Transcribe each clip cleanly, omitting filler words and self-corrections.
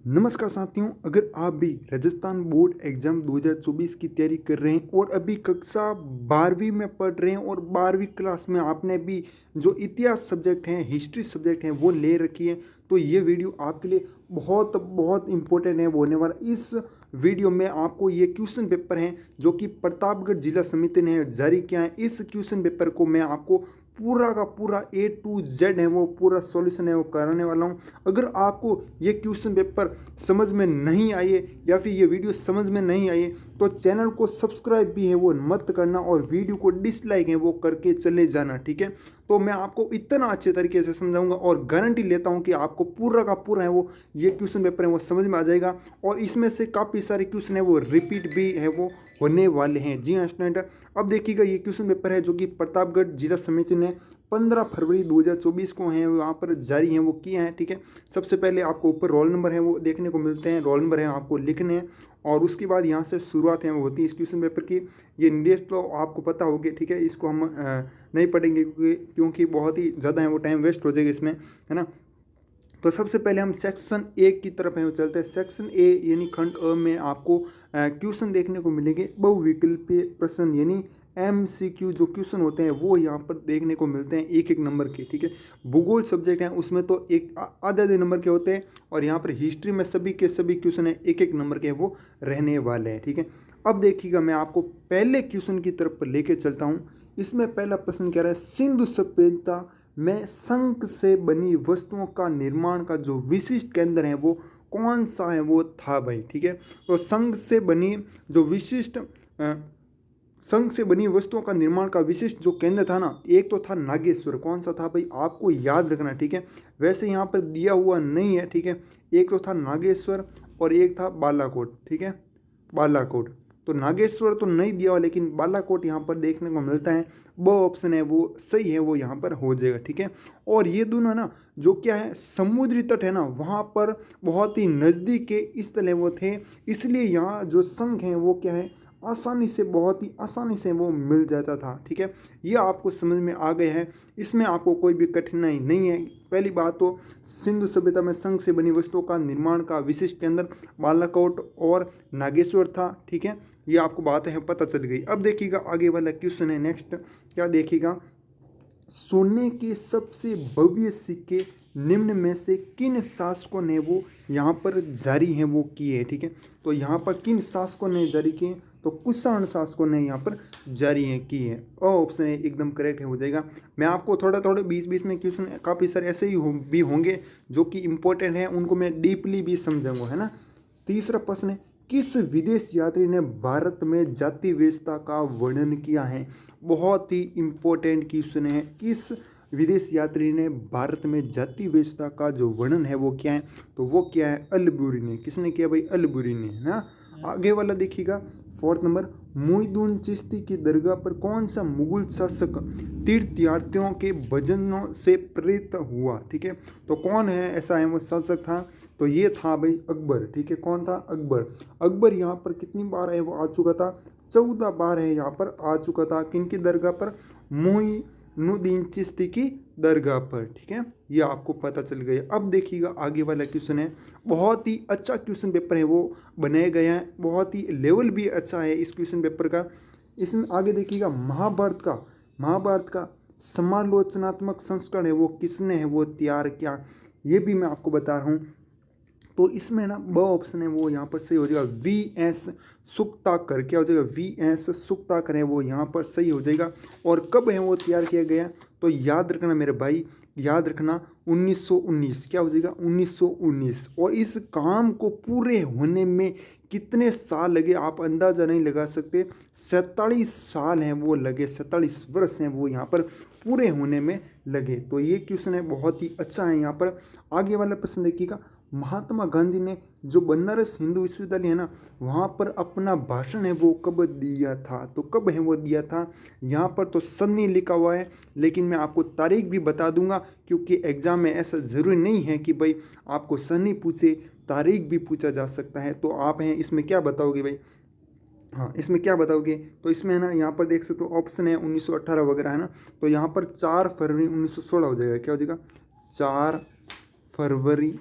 नमस्कार साथियों, अगर आप भी राजस्थान बोर्ड एग्जाम 2024 की तैयारी कर रहे हैं और अभी कक्षा 12वीं में पढ़ रहे हैं और 12वीं क्लास में आपने भी जो इतिहास सब्जेक्ट हैं, हिस्ट्री सब्जेक्ट हैं वो ले रखी है, तो ये वीडियो आपके लिए बहुत बहुत इम्पोर्टेंट है होने वाला। इस वीडियो में आपको ये क्वेश्चन पेपर हैं जो कि प्रतापगढ़ जिला समिति ने जारी किया है। इस क्वेश्चन पेपर को मैं आपको पूरा का पूरा A to Z है वो पूरा सॉल्यूशन है वो कराने वाला हूँ। अगर आपको ये क्वेश्चन पेपर समझ में नहीं आए या फिर ये वीडियो समझ में नहीं आए तो चैनल को सब्सक्राइब भी है वो मत करना और वीडियो को डिसलाइक है वो करके चले जाना, ठीक है। तो मैं आपको इतना अच्छे तरीके से समझाऊंगा और गारंटी लेता हूँ कि आपको पूरा का पूरा है वो ये क्वेश्चन पेपर है वो समझ में आ जाएगा और इसमें से काफ़ी सारे क्वेश्चन है वो रिपीट भी है वो होने वाले हैं। जी हाँ स्टूडेंट, अब देखिएगा ये क्वेश्चन पेपर है जो कि प्रतापगढ़ जिला समिति ने 15 फरवरी 2024 को हैं वहाँ पर जारी हैं वो किए हैं, ठीक है। सबसे पहले आपको ऊपर रोल नंबर है वो देखने को मिलते हैं, रोल नंबर है आपको लिखने हैं और उसके बाद यहाँ से शुरुआत है वो होती है इस क्वेश्चन पेपर की। ये निर्देश तो आपको पता होगी, ठीक है, इसको हम नहीं पढ़ेंगे क्योंकि बहुत ही ज़्यादा है वो टाइम वेस्ट हो जाएगा इसमें, है ना। तो सबसे पहले हम सेक्शन ए की तरफ है वो चलते हैं। सेक्शन ए यानी खंड अ में आपको क्वेश्चन देखने को मिलेंगे बहुविकल्पीय प्रश्न यानी MCQ जो क्वेश्चन होते हैं वो यहाँ पर देखने को मिलते हैं एक एक नंबर के, ठीक है। भूगोल सब्जेक्ट हैं उसमें तो एक आधे आधे नंबर के होते हैं और यहाँ पर हिस्ट्री में सभी के सभी क्वेश्चन है एक एक नंबर के वो रहने वाले हैं, ठीक है। अब देखिएगा मैं आपको पहले क्वेश्चन की तरफ पर लेके चलता हूँ। इसमें पहला प्रश्न कह रहा है सिंधु सभ्यता में शंख से बनी वस्तुओं का निर्माण का जो विशिष्ट केंद्र है वो कौन सा है वो था भाई, ठीक है। तो शंख से बनी जो विशिष्ट शंख से बनी वस्तुओं का निर्माण का विशिष्ट जो केंद्र था ना, एक तो था नागेश्वर। कौन सा था भाई, आपको याद रखना, ठीक है। वैसे यहाँ पर दिया हुआ नहीं है, ठीक है। एक तो था नागेश्वर और एक था बालाकोट, ठीक है, बालाकोट। तो नागेश्वर तो नहीं दिया हुआ लेकिन बालाकोट यहाँ पर देखने को मिलता है। वो ऑप्शन है वो सही है वो यहाँ पर हो जाएगा, ठीक है। और ये दोनों ना जो क्या है समुद्री तट है ना वहाँ पर बहुत ही नज़दीक के स्थल है वो थे, इसलिए यहाँ जो शंख हैं वो क्या है आसानी से बहुत ही आसानी से वो मिल जाता था, ठीक है। ये आपको समझ में आ गए हैं, इसमें आपको कोई भी कठिनाई नहीं है। पहली बात तो सिंधु सभ्यता में शंख से बनी वस्तुओं का निर्माण का विशिष्ट केंद्र बालाकोट और नागेश्वर था, ठीक है। ये आपको बात है पता चल गई। अब देखिएगा आगे वाला क्वेश्चन है नेक्स्ट, क्या देखिएगा, सोने के सबसे भव्य सिक्के निम्न में से किन शासकों ने वो यहाँ पर जारी हैं वो किए हैं, ठीक है। तो यहाँ पर किन शासकों ने जारी किए, तो कुषाण शासकों ने यहाँ पर जारी हैं की है और ऑप्शन है एकदम करेक्ट है हो जाएगा। मैं आपको थोड़ा थोड़ा बीच बीच में क्वेश्चन काफ़ी सारे ऐसे ही भी होंगे जो कि इंपॉर्टेंट हैं, उनको मैं डीपली भी समझाऊंगा, है ना। तीसरा प्रश्न है किस विदेश यात्री ने भारत में जाति व्यवस्था का वर्णन किया है। बहुत ही इम्पोर्टेंट क्वेश्चन है, किस विदेश यात्री ने भारत में जाति व्यवस्था का जो वर्णन है वो क्या है, तो वो क्या है अलबुरी ने। किसने किया भाई, अलबुरी ने, है ना। आगे वाला देखिएगा फोर्थ नंबर, मोइनुद्दीन चिश्ती की दरगाह पर कौन सा मुगल शासक तीर्थयात्रियों के भजनों से प्रेरित हुआ, ठीक है। तो कौन है ऐसा है वो शासक था, तो ये था भाई अकबर, ठीक है। कौन था, अकबर। अकबर यहाँ पर कितनी बार है वो आ चुका था, 14 बार है यहाँ पर आ चुका था। किनकी दरगाह पर, मोइनुद्दीन चिश्ती की दरगाह पर, ठीक है। ये आपको पता चल गया। अब देखिएगा आगे वाला क्वेश्चन है, बहुत ही अच्छा क्वेश्चन पेपर है वो बनाया गया है, बहुत ही लेवल भी अच्छा है इस क्वेश्चन पेपर का। इसमें आगे देखिएगा महाभारत का समालोचनात्मक संस्करण है वो किसने है वो तैयार किया, ये भी मैं आपको बता रहा हूँ। तो इसमें ना ब ऑप्शन है वो यहाँ पर सही हो जाएगा, VS सुक्ताकर। क्या हो जाएगा, VS सुक्ताकर है वो यहाँ पर सही हो जाएगा। और कब है वो तैयार किया गया, तो याद रखना मेरे भाई, याद रखना 1919। क्या हो जाएगा, 1919। और इस काम को पूरे होने में कितने साल लगे आप अंदाज़ा नहीं लगा सकते, 47 साल हैं वो लगे, 47 वर्ष हैं वो यहाँ पर पूरे होने में लगे। तो ये क्वेश्चन है बहुत ही अच्छा है यहाँ पर। आगे वाला प्रश्न देखिएगा, महात्मा गांधी ने जो बनारस हिंदू विश्वविद्यालय है ना वहाँ पर अपना भाषण है वो कब दिया था, तो कब है वो दिया था, यहाँ पर तो सन नहीं लिखा हुआ है लेकिन मैं आपको तारीख भी बता दूंगा क्योंकि एग्जाम में ऐसा ज़रूरी नहीं है कि भाई आपको सन ही पूछे, तारीख भी पूछा जा सकता है। तो आप हैं इसमें क्या बताओगे भाई, हाँ इसमें क्या बताओगे, तो इसमें है ना यहाँ पर देख सकते हो ऑप्शन है 1918 वगैरह, है ना। तो यहाँ पर 4 फरवरी 1916 हो जाएगा। क्या हो जाएगा, 4 फरवरी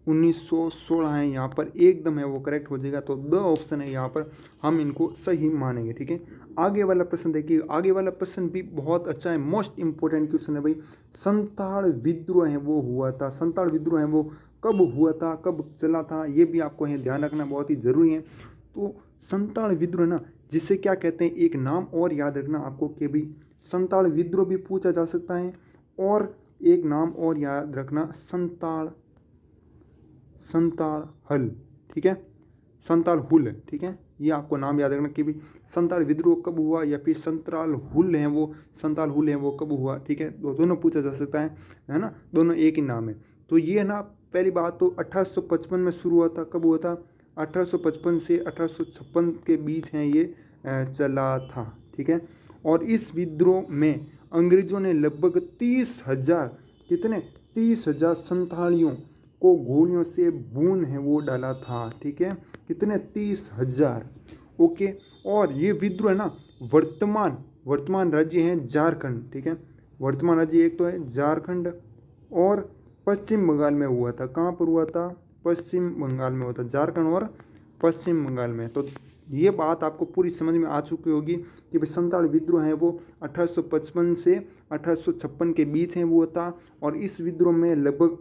1916 है यहाँ पर, एकदम है वो करेक्ट हो जाएगा। तो द ऑप्शन है यहाँ पर, हम इनको सही मानेंगे। ठीक है, आगे वाला प्रश्न देखिए, आगे वाला प्रश्न भी बहुत अच्छा है, मोस्ट इंपॉर्टेंट क्वेश्चन है भाई। संताल विद्रोह है वो हुआ था, संताल विद्रोह है वो कब हुआ था, कब चला था, ये भी आपको है ध्यान रखना बहुत ही जरूरी है। तो संताल विद्रोह ना, जिसे क्या कहते हैं, एक नाम और याद रखना आपको कि भाई संताल विद्रोह भी पूछा जा सकता है, और एक नाम और याद रखना, संताल हल। ठीक है, संताल हुल। ठीक है, ये आपको नाम याद रखना कि भाई संताल विद्रोह कब हुआ, या फिर संताल हुल है वो, संताल हुल है वो कब हुआ। ठीक है, दोनों पूछा जा सकता है ना, दोनों एक ही नाम है। तो ये ना, पहली बात तो 1855 में शुरू हुआ था, कब हुआ था, 1855 से 1856 के बीच हैं ये चला था। ठीक है, और इस विद्रोह में अंग्रेजों ने लगभग 30,000, कितने, 30,000 संथालियों को गोलियों से बूंद है वो डाला था। ठीक है, कितने, 30,000। ओके, और ये विद्रोह है ना, वर्तमान राज्य है झारखंड। ठीक है, वर्तमान राज्य एक तो है झारखंड, और पश्चिम बंगाल में हुआ था। कहाँ पर हुआ था, पश्चिम बंगाल में हुआ था, झारखंड और पश्चिम बंगाल में। तो ये बात आपको पूरी समझ में आ चुकी होगी कि भाई संताल विद्रोह है वो 1855 से 1856 के बीच है वो था, और इस विद्रोह में लगभग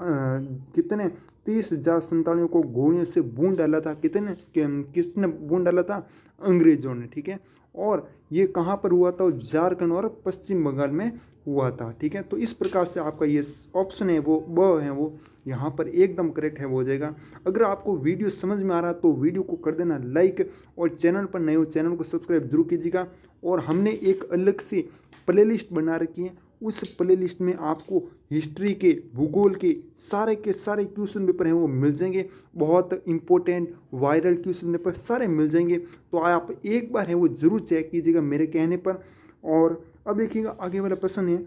कितने, 30,000 संतालियों को गोलियों से बूंद डाला था। किसने बूंद डाला था, अंग्रेजों ने। ठीक है, और ये कहाँ पर हुआ था, झारखंड और पश्चिम बंगाल में हुआ था। ठीक है, तो इस प्रकार से आपका ये ऑप्शन है वो ब है वो यहाँ पर एकदम करेक्ट है वो हो जाएगा। अगर आपको वीडियो समझ में आ रहा है तो वीडियो को कर देना लाइक, और चैनल पर नए हो चैनल को सब्सक्राइब जरूर कीजिएगा। और हमने एक अलग से प्लेलिस्ट बना रखी है, उस प्लेलिस्ट में आपको हिस्ट्री के, भूगोल के सारे क्वेश्चन पेपर हैं वो मिल जाएंगे, बहुत इंपॉर्टेंट वायरल क्वेश्चन पेपर सारे मिल जाएंगे। तो आप एक बार है वो ज़रूर चेक कीजिएगा मेरे कहने पर। और अब देखिएगा आगे वाला प्रश्न है,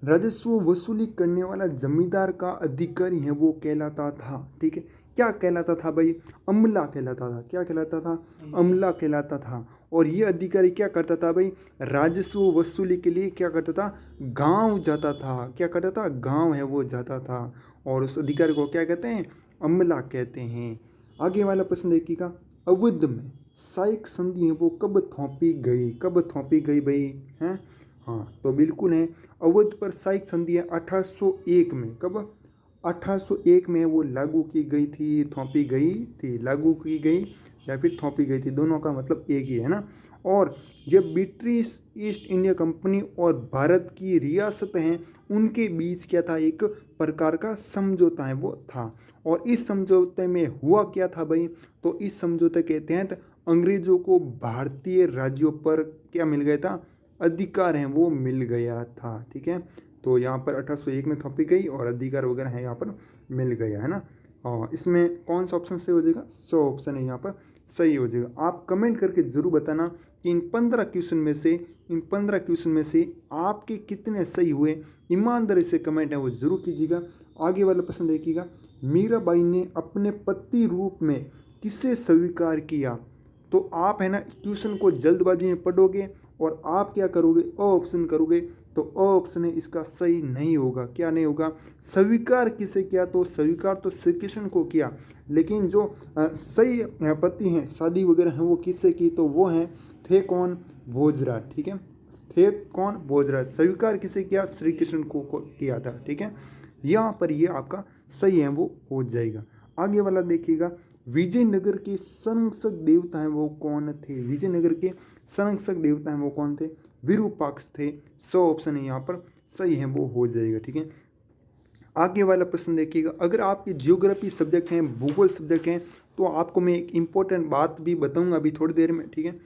राजस्व वसूली करने वाला जमींदार का अधिकारी है वो कहलाता था। ठीक है, क्या कहलाता था भाई, अमला कहलाता था। क्या कहलाता था, अमला कहलाता था। और ये अधिकारी क्या करता था भाई, राजस्व वसूली के लिए क्या करता था, गांव जाता था। क्या करता था, गांव है वो जाता था, और उस अधिकारी को क्या कहते हैं, अमला कहते हैं। आगे वाला प्रश्न देखिएगा, अवध में साइक संधि है वो कब थोपी गई भाई, हैं, हाँ तो बिल्कुल है, अवध पर साइक संधि है 1801 में। कब, 1801 में वो लागू की गई थी, थोपी गई थी, लागू की गई या फिर थोपी गई थी, दोनों का मतलब एक ही है ना। और जब ब्रिटिश ईस्ट इंडिया कंपनी और भारत की रियासत हैं उनके बीच क्या था, एक प्रकार का समझौता है वो था। और इस समझौते में हुआ क्या था भाई, तो इस समझौते के तहत अंग्रेजों को भारतीय राज्यों पर क्या मिल गया था, अधिकार है वो मिल गया था। ठीक है, तो यहाँ पर 1801 में थोपी गई और अधिकार वगैरह है यहाँ पर मिल गया है ना। और इसमें कौन सा ऑप्शन सही हो जाएगा, 100 ऑप्शन है यहाँ पर सही हो जाएगा। आप कमेंट करके ज़रूर बताना कि इन 15 क्वेश्चन में से आपके कितने सही हुए, ईमानदारी से कमेंट है वो ज़रूर कीजिएगा। आगे वाला प्रश्न देखिएगा, मीराबाई ने अपने पति रूप में किसे स्वीकार किया। तो आप है ना क्वेश्चन को जल्दबाजी में पढ़ोगे और आप क्या करोगे, अ ऑप्शन करोगे, तो अ ऑप्शन है इसका सही नहीं होगा। क्या नहीं होगा, स्वीकार किसे किया, तो स्वीकार तो श्री कृष्ण को किया, लेकिन जो सही पति हैं, शादी वगैरह हैं वो किससे की, तो वो हैं थे कौन, भोजराज। ठीक है, थे कौन, भोजराज। स्वीकार किसे किया, श्री कृष्ण को किया था। ठीक है, यहाँ पर ये आपका सही है वो हो जाएगा। आगे वाला देखिएगा, विजयनगर के संरक्षक देवता हैं वो कौन थे, विजयनगर के संरक्षक देवता हैं वो कौन थे, विरूपाक्ष थे। 100 ऑप्शन है यहाँ पर सही है वो हो जाएगा। ठीक है, आगे वाला प्रश्न देखिएगा, अगर आपके जियोग्राफी सब्जेक्ट हैं, भूगोल सब्जेक्ट हैं, तो आपको मैं एक इम्पोर्टेंट बात भी बताऊंगा अभी थोड़ी देर में। ठीक है,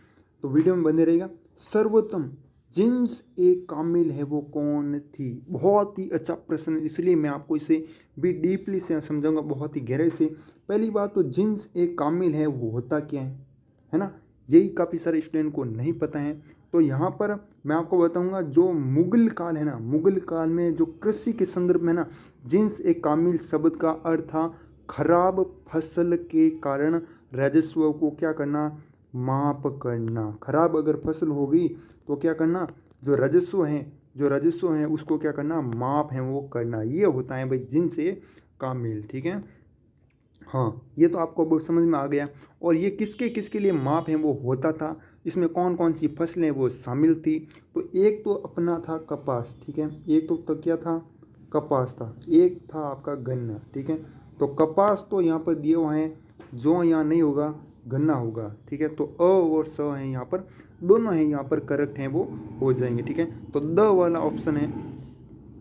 तो वीडियो में बने रहेगा। सर्वोत्तम जिन्स ए कामिल है वो कौन थी, बहुत ही अच्छा प्रश्न, इसलिए मैं आपको इसे भी डीपली से समझाऊंगा, बहुत ही गहराई से। पहली बात तो जिन्स ए कामिल है वो होता क्या है ना, यही काफ़ी सारे स्टूडेंट को नहीं पता है। तो यहाँ पर मैं आपको बताऊंगा, जो मुगल काल है ना, मुगल काल में जो कृषि के संदर्भ में ना, जिन्स ए कामिल शब्द का अर्थ था खराब फसल के कारण राजस्व को क्या करना, माप करना। खराब अगर फसल हो गई तो क्या करना, जो राजस्व है उसको क्या करना, माप है वो करना। ये होता है भाई जिन्स ए कामिल। ठीक है, हाँ, ये तो आपको अब समझ में आ गया। और ये किसके किसके लिए माप है वो होता था, इसमें कौन कौन सी फसलें वो शामिल थी। तो एक तो अपना था कपास, ठीक है, एक तो क्या था, कपास था, एक था आपका गन्ना, ठीक है। तो कपास तो यहाँ पर दिए हुए हैं, जो यहाँ नहीं होगा गन्ना होगा, ठीक है। तो अ और स हैं यहाँ पर, दोनों हैं यहाँ पर करेक्ट हैं, वो हो जाएंगे, ठीक है। तो द वाला ऑप्शन है,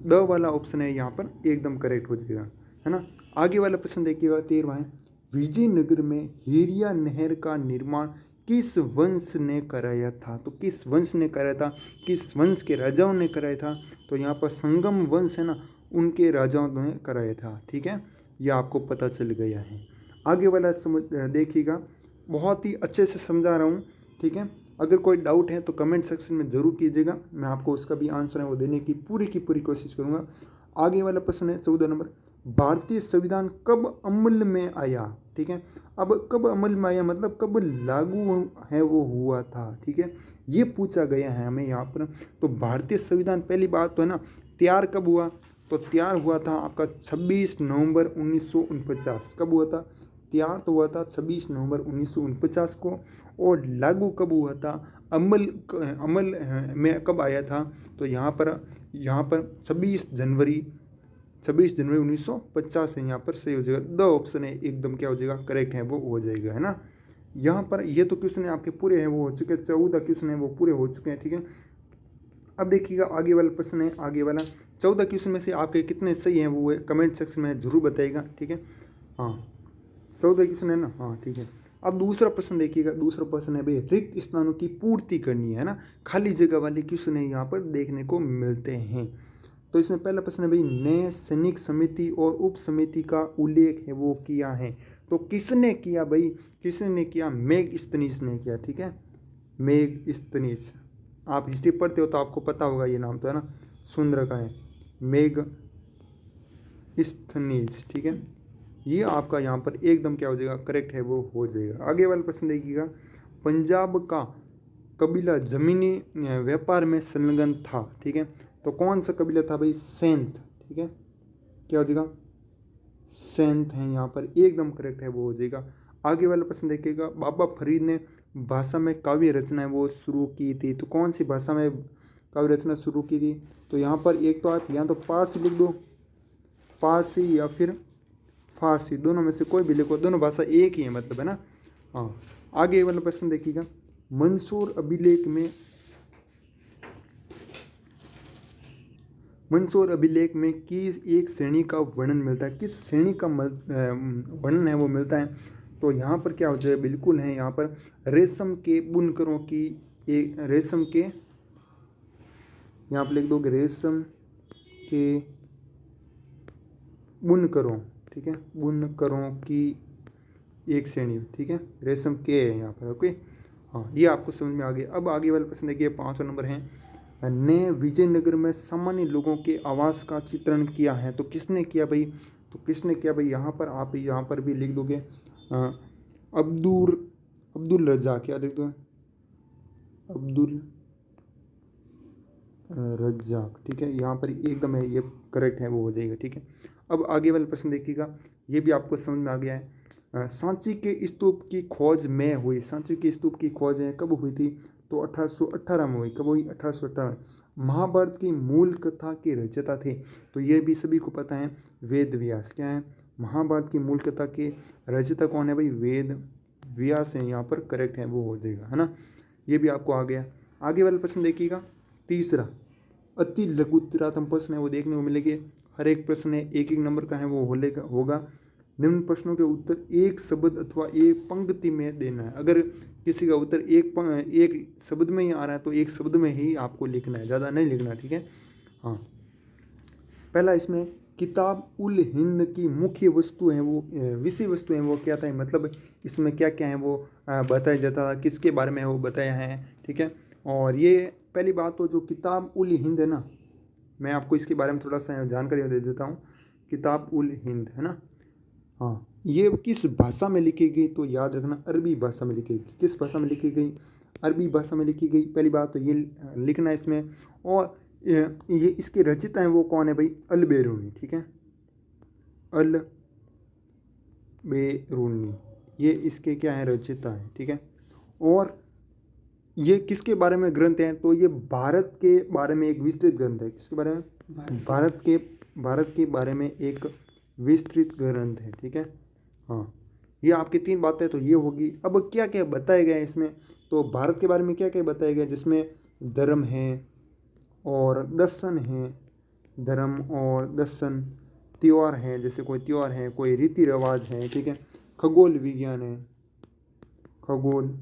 द वाला ऑप्शन है यहाँ पर एकदम करेक्ट हो जाएगा, है ना। आगे वाला प्रश्न देखिएगा 13वां है, विजयनगर में हेरिया नहर का निर्माण किस वंश ने कराया था। तो किस वंश ने कराया था, किस वंश के राजाओं ने कराया था। तो यहाँ पर संगम वंश है ना, उनके राजाओं ने कराया था, ठीक है। यह आपको पता चल गया है। आगे वाला समझ देखिएगा, बहुत ही अच्छे से समझा रहा हूँ, ठीक है। अगर कोई डाउट है तो कमेंट सेक्शन में ज़रूर कीजिएगा, मैं आपको उसका भी आंसर है वो देने की पूरी कोशिश करूँगा। आगे वाला प्रश्न है 14 नंबर, भारतीय संविधान कब अमल में आया, ठीक है। अब कब अमल में आया मतलब कब लागू है वो हुआ था, ठीक है, ये पूछा गया है हमें यहाँ पर। तो भारतीय संविधान पहली बात तो है ना, तैयार कब हुआ, तो तैयार हुआ था आपका 26 नवंबर 1949। कब हुआ था, तैयार तो हुआ था 26 नवंबर 1949 को। और लागू कब हुआ था, अमल में कब आया था, तो यहाँ पर 26 जनवरी 1950 है, यहाँ पर सही हो जाएगा। द ऑप्शन है एकदम क्या हो जाएगा, करेक्ट है वो हो जाएगा, है ना। यहाँ पर ये तो क्वेश्चन आपके पूरे हैं वो हो चुके, 14 क्वेश्चन है वो पूरे हो चुके हैं, ठीक है। अब देखिएगा आगे वाला प्रश्न है, आगे वाला 14 क्वेश्चन में से आपके कितने सही हैं वो कमेंट सेक्शन में जरूर बताइएगा, ठीक है। हाँ, 14 क्वेश्चन है ना, हाँ ठीक है। अब दूसरा प्रश्न देखिएगा, दूसरा प्रश्न है भाई रिक्त स्थानों की पूर्ति करनी है ना, खाली जगह वाले क्वेश्चन है यहाँ पर देखने को मिलते हैं। तो इसमें पहला प्रश्न है भाई, नए सैनिक समिति और उप समिति का उल्लेख है वो किया है। तो किसने किया भाई, किसने किया, मेगस्थनीज ने किया, ठीक है, मेगस्थनीज। आप हिस्ट्री पढ़ते हो तो आपको पता होगा ये नाम तो, है ना, सुन रखा है मेगस्थनीज, ठीक है। ये आपका यहाँ पर एकदम क्या हो जाएगा, करेक्ट है वो हो जाएगा। आगे वाला प्रश्न देखिएगा, पंजाब का कबीला जमीनी व्यापार में संलग्न था, ठीक है। तो कौन सा कबीला था भाई, सेंथ, ठीक है, क्या हो जाएगा, सेंथ है यहाँ पर एकदम करेक्ट है वो हो जाएगा। आगे वाला प्रश्न देखिएगा, बाबा फरीद ने भाषा में काव्य रचना है वो शुरू की थी। तो कौन सी भाषा में काव्य रचना शुरू की थी, तो यहाँ पर एक तो आप यहाँ तो पारसी लिख दो, पारसी या फिर फारसी, दोनों में से कोई भी लिखो, दोनों भाषा एक ही है मतलब, है ना। हाँ, आगे वाला प्रश्न देखिएगा, मंसूर अभिलेख में किस एक श्रेणी का वर्णन मिलता है, किस श्रेणी का वर्णन है वो मिलता है। तो यहाँ पर क्या हो जाए, बिल्कुल है यहाँ पर रेशम के बुनकरों की, एक रेशम के, यहाँ पर लिख दोगे रेशम के बुनकरों, ठीक है, बुनकरों की एक श्रेणी, ठीक है, रेशम के है यहाँ पर, ओके। हाँ, ये आपको समझ में आ गया। अब आगे वाला प्रश्न देखिए, 5वां नंबर है, ने विजयनगर में सामान्य लोगों के आवास का चित्रण किया है। तो किसने किया भाई, तो किसने किया भाई, यहाँ पर आप यहाँ पर भी लिख दोगे अब्दुल रज़ाक, क्या लिख दो, अब्दुल रज़ाक, ठीक है, यहाँ पर एकदम है ये करेक्ट है वो हो जाएगा, ठीक है। अब आगे वाला प्रश्न देखिएगा, ये भी आपको समझ में आ गया है। सांची के स्तूप की खोज में हुई, सांची के स्तूप की खोज है कब हुई थी, तो 1818 में हुई। कब हुई, 1818। महाभारत की मूल कथा के रचयिता थे, तो ये भी सभी को पता है, वेद व्यास। क्या है, महाभारत की मूल कथा के रचयिता कौन है भाई, वेद व्यास है, यहाँ पर करेक्ट है वो हो जाएगा, है ना। ये भी आपको आ गया। आगे वाला प्रश्न देखिएगा, तीसरा अति लघुतरतम प्रश्न है वो देखने को मिलेंगे। हर एक प्रश्न है एक नंबर का है वो होगा। निम्न प्रश्नों के उत्तर एक शब्द अथवा एक पंक्ति में देना है। अगर किसी का उत्तर एक शब्द में ही आ रहा है तो एक शब्द में ही आपको लिखना है, ज़्यादा नहीं लिखना, ठीक है। हाँ, पहला इसमें किताब उल हिंद की मुख्य वस्तु है वो, विषय वस्तु है वो क्या था, मतलब इसमें क्या क्या है वो बताया जाता था, किसके बारे में वो बताया है, ठीक है। और ये पहली बात तो जो किताब उल हिंद है ना, मैं आपको इसके बारे में थोड़ा सा जानकारी दे देता हूँ। किताब उल हिंद है ना, हाँ, ये किस भाषा में लिखी गई, तो याद रखना अरबी भाषा में लिखी गई। किस भाषा में लिखी गई, अरबी भाषा में लिखी गई, पहली बात तो ये लिखना है इसमें। और ये इसके रचयिता हैं वो कौन है भाई, अल बेरूनी, ठीक है, अल बेरूनी, ये इसके क्या है, रचयिता है, ठीक है। और ये किसके बारे में ग्रंथ हैं, तो ये भारत के बारे में एक विस्तृत ग्रंथ है। किसके बारे में, भारत के बारे में एक विस्तृत ग्रंथ है, ठीक है। हाँ, ये आपकी 3 बातें तो ये होगी। अब क्या क्या बताया गया है इसमें, तो भारत के बारे में क्या क्या बताया गया, जिसमें धर्म है और दर्शन है, धर्म और दर्शन, त्यौहार हैं, जैसे कोई त्यौहार है, कोई रीति रिवाज है, ठीक है। खगोल विज्ञान है, खगोल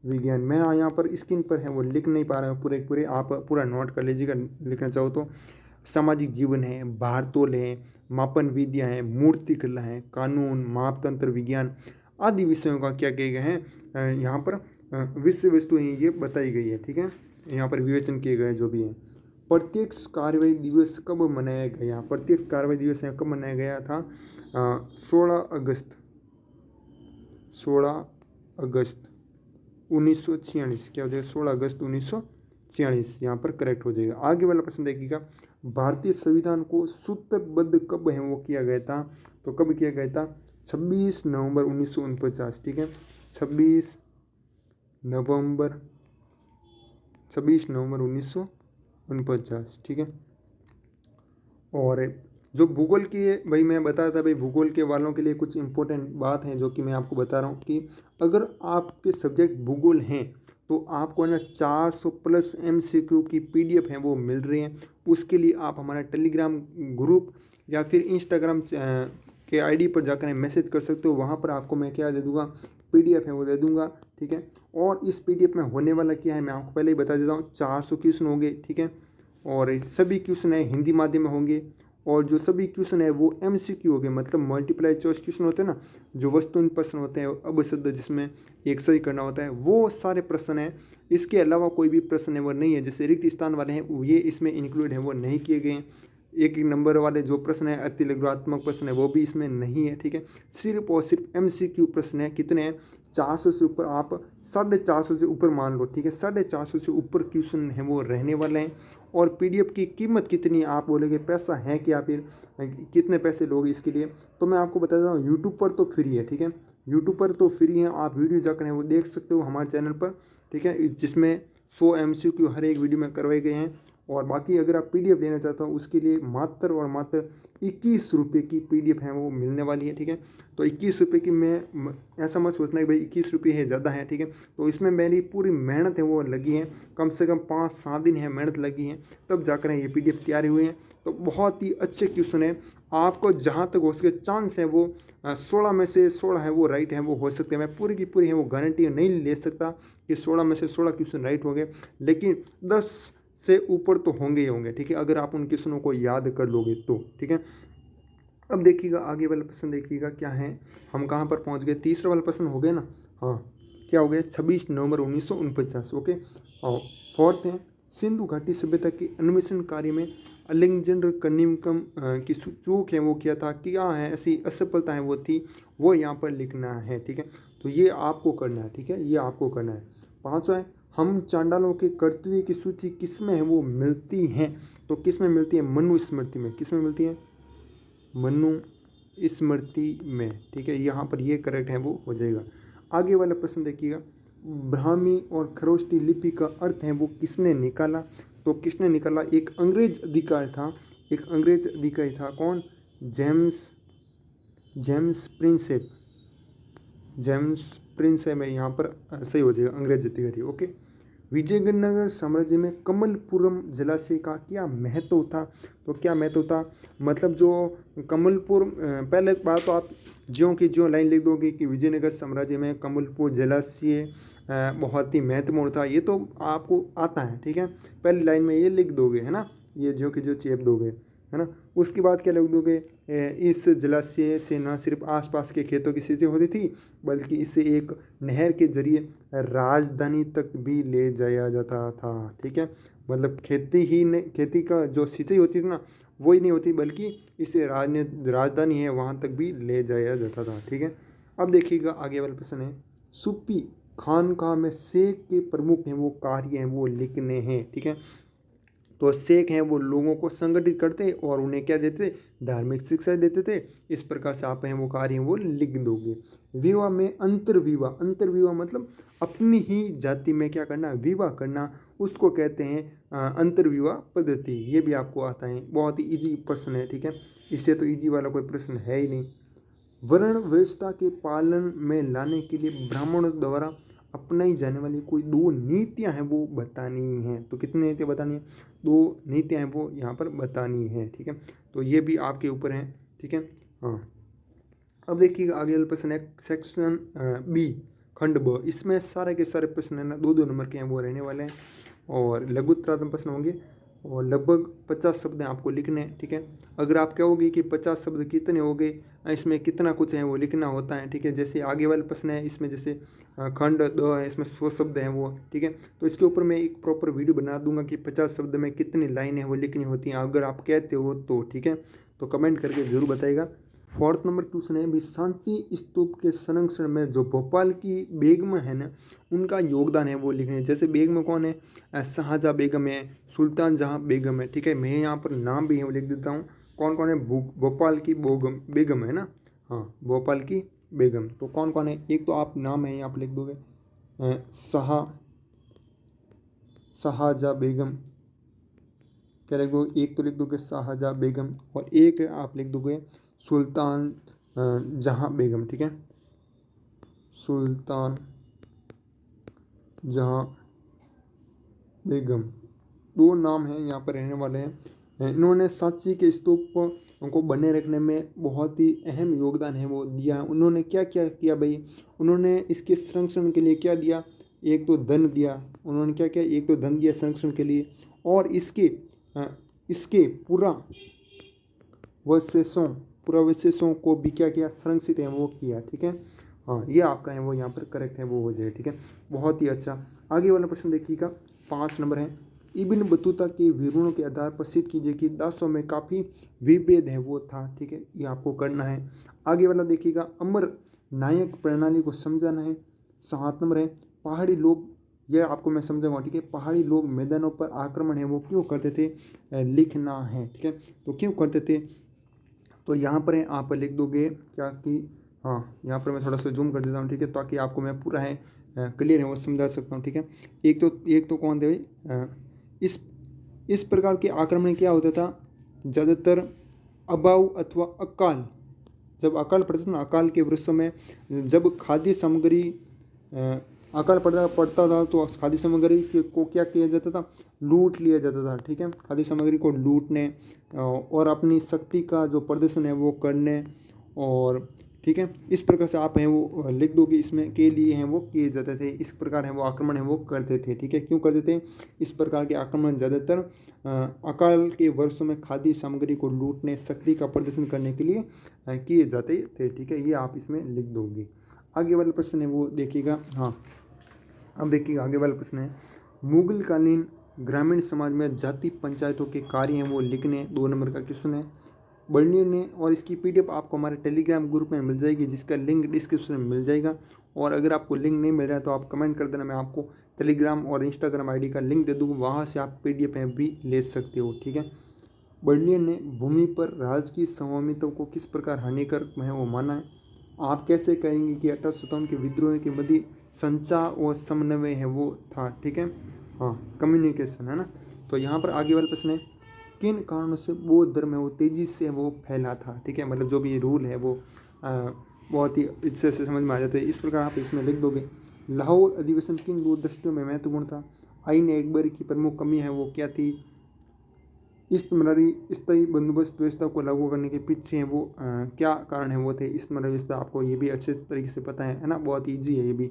विज्ञान, मैं यहाँ पर स्क्रीन पर है वो लिख नहीं पा रहा हूँ पूरे, आप पूरा नोट कर लीजिएगा लिखना चाहो तो। सामाजिक जीवन है, भारतोल है, मापन विद्या है, मूर्ति कला है, कानून, मापतंत्र विज्ञान आदि विषयों का क्या किए गए हैं, यहाँ पर विषय वस्तु ही ये बताई गई है, ठीक है। यहाँ पर विवेचन किए गए जो भी हैं। प्रत्यक्ष कार्यवाही दिवस कब मनाया गया, प्रत्यक्ष कार्यवाही दिवस कब मनाया गया था, 16 अगस्त 1946, क्या हो जाएगा, 16 अगस्त 1946 यहाँ पर करेक्ट हो जाएगा। आगे वाला प्रश्न देखिएगा, भारतीय संविधान को सूत्रबद्ध कब है वो किया गया था, तो कब किया गया था, 26 नवंबर 1949, ठीक है। 26 नवंबर 1949, ठीक है। और जो भूगोल की, भाई मैं बता रहा था भाई, भूगोल के वालों के लिए कुछ इंपॉर्टेंट बात है जो कि मैं आपको बता रहा हूँ कि अगर आपके सब्जेक्ट भूगोल हैं तो आपको ना 400 प्लस MCQ की PDF है वो मिल रही हैं। उसके लिए आप हमारा टेलीग्राम ग्रुप या फिर इंस्टाग्राम के ID पर जाकर मैसेज कर सकते हो। वहाँ पर आपको मैं क्या दे दूँगा, PDF है वो दे दूँगा, ठीक है। और इस PDF में होने वाला क्या है मैं आपको पहले ही बता देता हूँ, 400 क्वेश्चन होंगे, ठीक है। और सभी क्वेश्चन है हिंदी माध्यम में होंगे, और जो सभी क्वेश्चन है वो MCQ हो गए, मतलब मल्टीप्लाई चॉइस क्वेश्चन होते हैं ना, जो वस्तुनिष्ठ प्रश्न होते हैं, अब शब्द जिसमें एक सही करना होता है, वो सारे प्रश्न हैं। इसके अलावा कोई भी प्रश्न है वो नहीं है, जैसे रिक्त स्थान वाले हैं ये इसमें इंक्लूड है, वो नहीं किए गए हैं। एक नंबर वाले जो प्रश्न है, अति लघुत्मक प्रश्न है, वो भी इसमें नहीं है, ठीक है। सिर्फ और सिर्फ MCQ प्रश्न है। कितने हैं, 400 से ऊपर, आप 450 से ऊपर मान लो, ठीक है। 450 से ऊपर क्वेश्चन है वो रहने वाले हैं। और PDF की कीमत कितनी है, आप बोलोगे पैसा है क्या, फिर कितने पैसे लोगे इसके लिए, तो मैं आपको बता देता हूँ, यूट्यूब पर तो फ्री है, ठीक है। यूट्यूब पर तो फ्री है, आप वीडियो जाकर है वो देख सकते हो हमारे चैनल पर, ठीक है, जिसमें 100 MCQ हर एक वीडियो में करवाए गए हैं। और बाकी अगर आप PDF लेना चाहते हो उसके लिए मात्र और मात्र 21 रुपये की PDF है वो मिलने वाली है, ठीक है। तो 21 रुपये की, मैं ऐसा मत सोचना कि भाई 21 रुपये है ज़्यादा है, ठीक है। तो इसमें मेरी पूरी मेहनत है वो लगी है, कम से कम 5-7 दिन है मेहनत लगी है, तब जाकर ये PDF तैयार हुए हैं। तो बहुत ही अच्छे क्वेश्चन है, आपको जहाँ तक हो सके चांस है वो 16 में से 16 है वो राइट है वो हो सकते हैं। मैं पूरी की पूरी है वो गारंटी नहीं ले सकता कि 16 में से 16 क्वेश्चन राइट हो गए, लेकिन 10 से ऊपर तो होंगे ही होंगे, ठीक है, अगर आप उन क्वेश्चनों को याद कर लोगे तो, ठीक है। अब देखिएगा आगे वाला प्रश्न, देखिएगा क्या है, हम कहाँ पर पहुँच गए, तीसरा वाला प्रश्न हो गया ना, हाँ, क्या हो गया, 26 नवंबर 1949, ओके। और फोर्थ है, सिंधु घाटी सभ्यता के अन्वेषण कार्य में अलेक्जेंडर कनिंघम की चूक है वो क्या था, क्या है ऐसी असफलता है वो थी, वो यहाँ पर लिखना है, ठीक है। तो ये आपको करना है, ठीक है, ये आपको करना है। पाँचवा है, हम चांडालों के कर्तव्य की सूची किसमें है वो मिलती हैं, तो किसमें मिलती है, मनुस्मृति में। किसमें मिलती है, मनुस्मृति में, ठीक है, यहाँ पर ये करेक्ट है वो हो जाएगा। आगे वाला प्रश्न देखिएगा, ब्राह्मी और खरोष्टी लिपि का अर्थ है वो किसने निकाला, तो किसने निकाला, एक अंग्रेज अधिकारी था, एक अंग्रेज अधिकारी था, कौन, जेम्स प्रिंसेप है, यहाँ पर सही हो जाएगा, अंग्रेज अधिकारी, ओके। विजयनगर साम्राज्य में कमलपुरम जलाशय का क्या महत्व था, तो क्या महत्व था, मतलब जो कमलपुर, पहले बात तो आप ज्यों की ज्यों लाइन लिख दोगे कि विजयनगर साम्राज्य में कमलपुर जलाशय बहुत ही महत्वपूर्ण था, ये तो आपको आता है, ठीक है। पहली लाइन में ये लिख दोगे, है ना, ये ज्यों की ज्यों चेप दोगे, है ना। उसके बाद क्या लिख दोगे, इस जलाशय से न सिर्फ आसपास के खेतों की सिंचाई होती थी, बल्कि इसे एक नहर के जरिए राजधानी तक भी ले जाया जाता था, ठीक है। मतलब खेती का जो सिंचाई होती थी ना, वही नहीं होती, बल्कि इसे राजधानी है वहाँ तक भी ले जाया जाता था, ठीक है। अब देखिएगा आगे वाला प्रश्न है, सूफी खानकाह में शेख के प्रमुख हैं वो कार्य हैं वो लिखने हैं, ठीक है। तो शेख हैं वो लोगों को संगठित करते और उन्हें क्या देते थे, धार्मिक शिक्षा देते थे। इस प्रकार से आप हैं वो कार्य वो लिख दोगे। विवाह में अंतर्विवाह, अंतर्विवाह मतलब अपनी ही जाति में क्या करना, विवाह करना, उसको कहते हैं अंतर्विवाह पद्धति। ये भी आपको आता है, बहुत ही ईजी प्रश्न है, ठीक है, इससे तो ईजी वाला कोई प्रश्न है ही नहीं। वर्ण व्यवस्था के पालन में लाने के लिए ब्राह्मणों द्वारा अपनाई जाने वाली कोई 2 नीतियां हैं वो बतानी है। तो कितनी नीतियां बतानी है, 2 नीतियां हैं वो यहाँ पर बतानी है, ठीक है। तो ये भी आपके ऊपर है, ठीक है। हाँ, अब देखिएगा आगे वाला प्रश्न है सेक्शन बी खंड ब। इसमें सारे के सारे प्रश्न है ना 2-2 नंबर के हैं वो रहने वाले हैं और लघुत्तरात्मक प्रश्न होंगे और लगभग 50 शब्द हैं आपको लिखने, ठीक है। अगर आप कहोगे कि 50 शब्द कितने हो गए, इसमें कितना कुछ है वो लिखना होता है, ठीक है। जैसे आगे वाले प्रश्न है, इसमें जैसे खंड 2 है, इसमें 100 शब्द हैं वो, ठीक है। तो इसके ऊपर मैं एक प्रॉपर वीडियो बना दूंगा कि 50 शब्द में कितनी लाइनें वो लिखनी होती हैं, अगर आप कहते हो तो, ठीक है। तो कमेंट करके जरूर बताइएगा। 4th नंबर क्वेश्चन है भी सांची स्तूप के संरक्षण में जो भोपाल की बेगम है ना, उनका योगदान है वो लिखने। जैसे बेगम कौन है, शाहजहाँ बेगम है, सुल्तान जहाँ बेगम है, ठीक है। मैं यहाँ पर नाम भी है वो लिख देता हूँ, कौन कौन है, भोपाल की बेगम है ना, हाँ भोपाल की बेगम। तो कौन कौन है, एक तो आप नाम है यहाँ पर लिख दोगे शाहजहाँ बेगम, क्या लिख दो, एक तो लिख दोगे शाहजहाँ बेगम और एक आप लिख दोगे सुल्तान जहाँ बेगम, ठीक है, सुल्तान जहाँ बेगम। 2 नाम हैं यहाँ पर रहने वाले हैं। इन्होंने सांची के स्तूप को बने रखने में बहुत ही अहम योगदान है वो दिया है। उन्होंने क्या क्या किया भाई, उन्होंने इसके संरक्षण के लिए क्या दिया, एक तो धन दिया, उन्होंने क्या किया, एक तो धन दिया संरक्षण के लिए और इसके पुरावशेषों को भी क्या किया, संरक्षित है वो किया, ठीक है। हाँ, ये आपका है वो यहाँ पर करेक्ट है वो हो जाए, ठीक है। बहुत ही अच्छा। आगे वाला प्रश्न देखिएगा, 5 नंबर है, इब्न बतूता के विवरणों के आधार पर सिद्ध कीजिए कि दासों में काफ़ी विभेद है वो था, ठीक है, ये आपको करना है। आगे वाला देखिएगा, अमर नायक प्रणाली को समझाना है। 7 नंबर है, पहाड़ी लोग, यह आपको मैं समझाऊंगा, ठीक है। पहाड़ी लोग मैदानों पर आक्रमण है वो क्यों करते थे, लिखना है, ठीक है। तो क्यों करते थे, तो यहाँ पर है आप लिख दोगे क्या कि, हाँ यहाँ पर मैं थोड़ा सा जूम कर देता हूँ, ठीक है, ताकि आपको मैं पूरा है क्लियर है वो समझा सकता हूँ, ठीक है। एक तो कौन थे भाई, इस प्रकार के आक्रमण क्या होता था, ज़्यादातर अभाव अथवा अकाल, जब अकाल पड़ता था ना, अकाल के वर्षों में जब खाद्य सामग्री अकाल पड़ता था तो खाद्य सामग्री को क्या किया जाता था, लूट लिया जाता था, ठीक है। खाद्य सामग्री को लूटने और अपनी शक्ति का जो प्रदर्शन है वो करने, और ठीक है, इस प्रकार से आप हैं वो लिख दो कि इसमें के लिए हैं वो किए जाते थे, इस प्रकार है वो आक्रमण है वो करते थे, ठीक है। क्यों करते थे, इस प्रकार के आक्रमण ज़्यादातर अकाल के वर्षों में खाद्य सामग्री को लूटने, शक्ति का प्रदर्शन करने के लिए किए जाते थे, ठीक है। ये आप इसमें लिख दोगे। आगे वाला प्रश्न है वो देखिएगा, हाँ अब देखिएगा आगे वाला प्रश्न है, मुगल कालीन ग्रामीण समाज में जाति पंचायतों के कार्य हैं वो लिखने। 2 नंबर का क्वेश्चन है, बर्नियर ने, और इसकी पीडीएफ आपको हमारे टेलीग्राम ग्रुप में मिल जाएगी, जिसका लिंक डिस्क्रिप्शन में मिल जाएगा। और अगर आपको लिंक नहीं मिल रहा है तो आप कमेंट कर देना, मैं आपको टेलीग्राम और इंस्टाग्राम आईडी का लिंक दे दूँगा, वहाँ से आप पीडीएफ में भी ले सकते हो, ठीक है। बर्नियर ने भूमि पर राजकीय स्वामित्व को किस प्रकार हानिकारक है वो माना है। आप कैसे कहेंगे कि 1857 के विद्रोह के मध्य संचार और समन्वय है वो था, ठीक है, हाँ कम्युनिकेशन है ना। तो यहाँ पर आगे वाला प्रश्न है, किन कारणों से बौद्ध धर्म है वो तेज़ी से वो फैला था, ठीक है, मतलब जो भी रूल है वो बहुत ही अच्छे से समझ में आ जाते हैं। इस प्रकार आप इसमें लिख दोगे, लाहौर अधिवेशन किन 2 दृष्टियों में महत्वपूर्ण था। आईन अकबरी की प्रमुख कमी है वो क्या थी। इस्तमरारी स्थायी बंदोबस्त व्यवस्था को लागू करने के पीछे है वो क्या कारण है वो थे। इस्तमरारी व्यवस्था आपको ये भी अच्छे तरीके से पता है ना, बहुत ईजी है ये भी,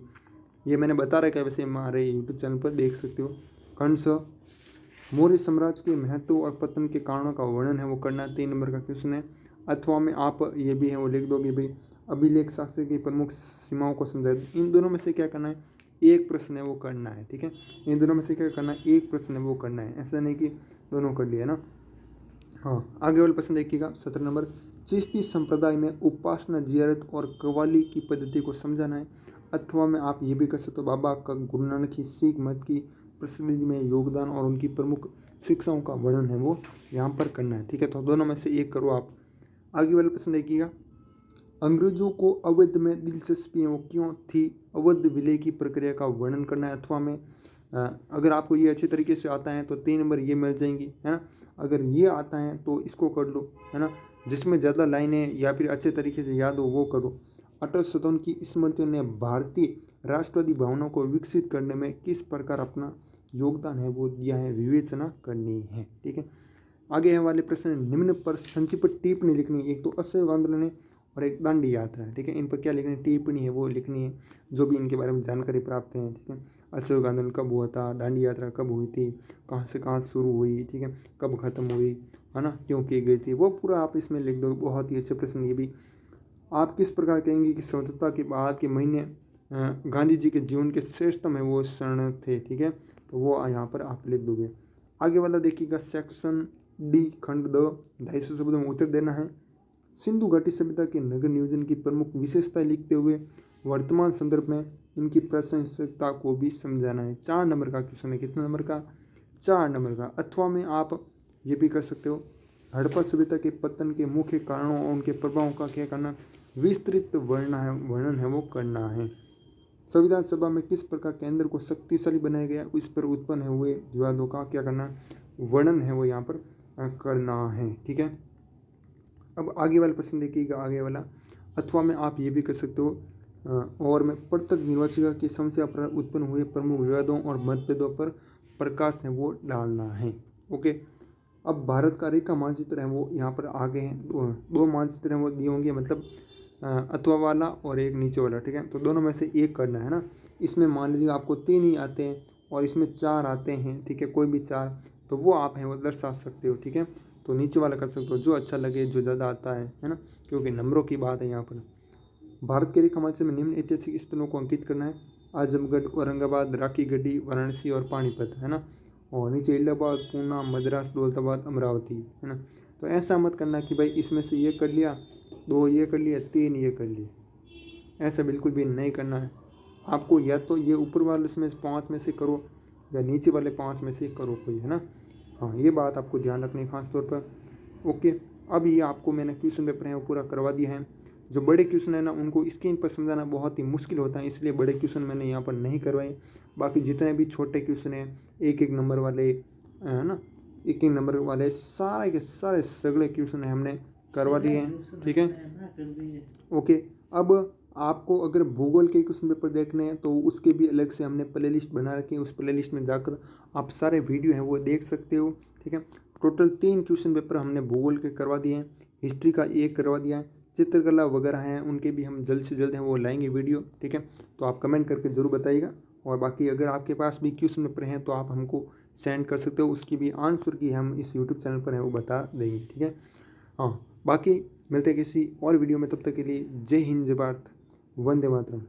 ये मैंने बता रखा है वैसे हमारे यूट्यूब चैनल पर देख सकते हो। खंड 6, मौर्य साम्राज्य के महत्व और पतन के कारणों का वर्णन है वो करना। 3 नंबर का क्वेश्चन है, अथवा में आप ये भी है वो लिख दोगे भाई, अभिलेख शास्त्र की प्रमुख सीमाओं को समझाए। इन दोनों में से क्या करना है, एक प्रश्न है वो करना है, ठीक है। इन दोनों में से क्या करना है, एक प्रश्न है वो करना है, ऐसा नहीं कि दोनों कर लिया ना। हाँ, आगे वाला प्रश्न देखिएगा 17 नंबर, चिश्ती संप्रदाय में उपासना, जियारत और कव्वाली की पद्धति को समझाना है। अथवा में आप ये भी कर सकते हो, बाबा का गुरु नानक की सिख मत की प्रसिद्धि में योगदान और उनकी प्रमुख शिक्षाओं का वर्णन है वो यहाँ पर करना है। ठीक है, तो दोनों में से एक करो आप। आगे वाला प्रश्न देखिएगा, अंग्रेजों को अवध में दिलचस्पी वो क्यों थी? अवध विलय की प्रक्रिया का वर्णन करना है। अथवा में अगर आपको ये अच्छे तरीके से आता है तो 3 नंबर ये मिल जाएंगी, है ना। अगर ये आता है तो इसको कर लो, है ना। जिसमें ज़्यादा लाइनें या फिर अच्छे तरीके से याद हो वो करो। अटल सदन की स्मृतियों ने भारतीय राष्ट्रवादी भावनाओं को विकसित करने में किस प्रकार अपना योगदान है वो दिया है, विवेचना करनी है। ठीक है, आगे वाले प्रश्न, निम्न पर संक्षिप्त टिप्पणी लिखनी है। एक तो असहयोग आंदोलन है और एक दांडी यात्रा है। ठीक है, इन पर क्या लिखनी है, टिप्पणी है वो लिखनी है, जो भी इनके बारे में जानकारी प्राप्त है। ठीक है, असहयोग आंदोलन कब हुआ था, दांडी यात्रा कब हुई थी, कहाँ से कहाँ शुरू हुई, ठीक है, कब खत्म हुई, है ना, क्यों की गई थी, वो पूरा आप इसमें लिख दो। बहुत ही अच्छे प्रश्न ये भी। आप किस प्रकार कहेंगे कि स्वतंत्रता के बाद के महीने गांधी जी के जीवन के श्रेष्ठतम है वो क्षण थे। ठीक है, तो वो यहाँ पर आप लिख दोगे। आगे वाला देखिएगा, सेक्शन डी खंड 2 250 शब्दों में उत्तर देना है। सिंधु घाटी सभ्यता के नगर नियोजन की प्रमुख विशेषताएं लिखते हुए वर्तमान संदर्भ में इनकी प्रासंगिकता को भी समझाना है। 4 नंबर का क्वेश्चन है। कितने नंबर का? 4 नंबर का। अथवा में आप ये भी कर सकते हो, हड़प्पा सभ्यता के पतन के मुख्य कारणों और उनके प्रभावों का क्या करना, विस्तृत वर्णन है वो करना है। संविधान सभा में किस प्रकार केंद्र को शक्तिशाली बनाया गया, उस पर उत्पन्न हुए विवादों का क्या करना, वर्णन है वो यहाँ पर करना है। ठीक है, अब आगे वाला प्रश्न देखिएगा। आगे वाला, अथवा में आप ये भी कर सकते हो और में प्रत्येक निर्वाचिका की समस्या पर उत्पन्न हुए प्रमुख विवादों और मतभेदों पर प्रकाश है वो डालना है। ओके, अब भारत का रेखा मानचित्र है वो यहाँ पर आगे हैं, दो मानचित्र हैं वो दिए होंगे, मतलब अथवा वाला और एक नीचे वाला। ठीक है, तो दोनों में से एक करना है ना। इसमें मान लीजिए आपको 3 ही आते हैं और इसमें 4 आते हैं, ठीक है, कोई भी 4, तो वो आप हैं वो दर्शा सकते हो। ठीक है, तो नीचे वाला कर सकते हो, जो अच्छा लगे, जो ज़्यादा आता है ना, क्योंकि नंबरों की बात है यहाँ पर। भारत के रेखा मानचित्र में निम्न ऐतिहासिक स्थलों को अंकित करना है। आजमगढ़, औरंगाबाद, राखी गढ़ी, वाराणसी और पानीपत, है ना। और नीचे इलाहाबाद, पूना, मद्रास, दौलताबाद, अमरावती, है ना। तो ऐसा मत करना कि भाई इसमें से ये कर लिया, 2 ये कर लिया, 3 ये कर लिए, ऐसा बिल्कुल भी नहीं करना है आपको। या तो ये ऊपर वाले इसमें 5 में से करो या नीचे वाले 5 में से करो कोई, है ना। हाँ, ये बात आपको ध्यान रखनी है खास तौर पर। ओके, अब ये आपको मैंने क्वेश्चन पेपर है वो पूरा करवा दिया है। जो बड़े क्वेश्चन है ना उनको स्क्रीन पर समझाना बहुत ही मुश्किल होता है, इसलिए बड़े क्वेश्चन मैंने यहाँ पर नहीं करवाए। बाकी जितने भी छोटे क्वेश्चन हैं, 1-1 नंबर वाले, है ना, 1-1 नंबर वाले सारे के सारे सगले क्वेश्चन है हमने करवा दिए हैं। ठीक है, ओके। अब आपको अगर भूगोल के क्वेश्चन पेपर देखने हैं तो उसके भी अलग से हमने प्ले लिस्ट बना रखी है, उस प्ले लिस्ट में जाकर आप सारे वीडियो हैं वो देख सकते हो। ठीक है, टोटल 3 क्वेश्चन पेपर हमने भूगोल के करवा दिए हैं, हिस्ट्री का 1 करवा दिया है, चित्रकला वगैरह हैं उनके भी हम जल्द से जल्द हैं वो लाएंगे वीडियो। ठीक है, तो आप कमेंट करके ज़रूर बताइएगा। और बाकी अगर आपके पास भी क्वेश्चन पेपर हैं तो आप हमको सेंड कर सकते हो, उसकी भी आंसर की हम इस यूट्यूब चैनल पर है वो बता देंगे। ठीक है, हाँ, बाकी मिलते हैं किसी और वीडियो में, तब तक के लिए जय हिंद, जय भारत, वंदे मातरम।